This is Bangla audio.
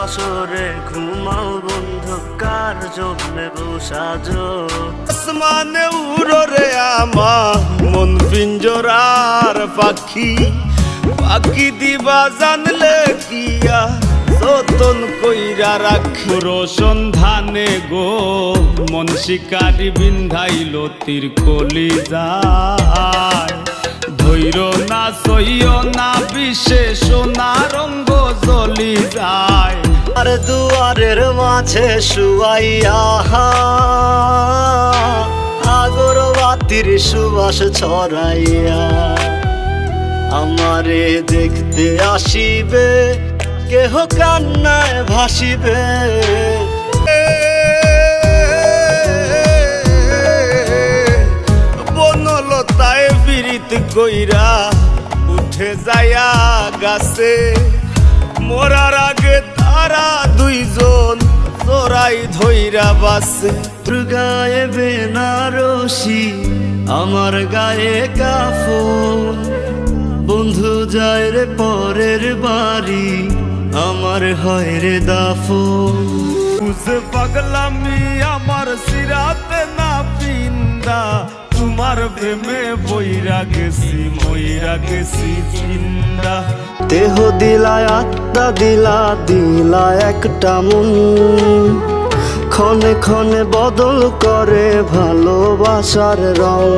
বছরে ঘুমাও বন্ধু, কার জন্যে বসাজো? আসমানে উড়ো রে আমার মন পিঞ্জরার পাখি, পাখি দিবা জানলে কিয়া যতন কইরা রাখি। সন্ধানে গো মন শিকারি বিন্ধাইল তীর কলি যায়, ধৈর না সইয় না বিশেষ না রঙ্গ জ্বলি যায়। আর দুয়ারের মাঝে শুয়াইয়া আগরবাতির সুবাস ছড়াইয়া আমারে দেখতে আসিবে, কেহ কান্নায় ভাসিবে। বনলতায় বিরিত কইরা উঠে যায়া গাছে, মরার আগে তারা দুইজন তোরাই ধইরা বাসে। তোর গায়ে বেনারসি আমার গায়ে কাফন, বন্ধু যায় রে পরের বাড়ি আমার হয় রে দাফন। বুঝে পাগলামি আমার সিরাতে না পিন্দা, তোমার প্রেমে বইরা গেছি মইরা গেছি চিন্দা। দেহ দিলায় আত্মা দিলা দিলা একটা মন, ক্ষণে ক্ষণে বদল করে ভালোবাসার রং।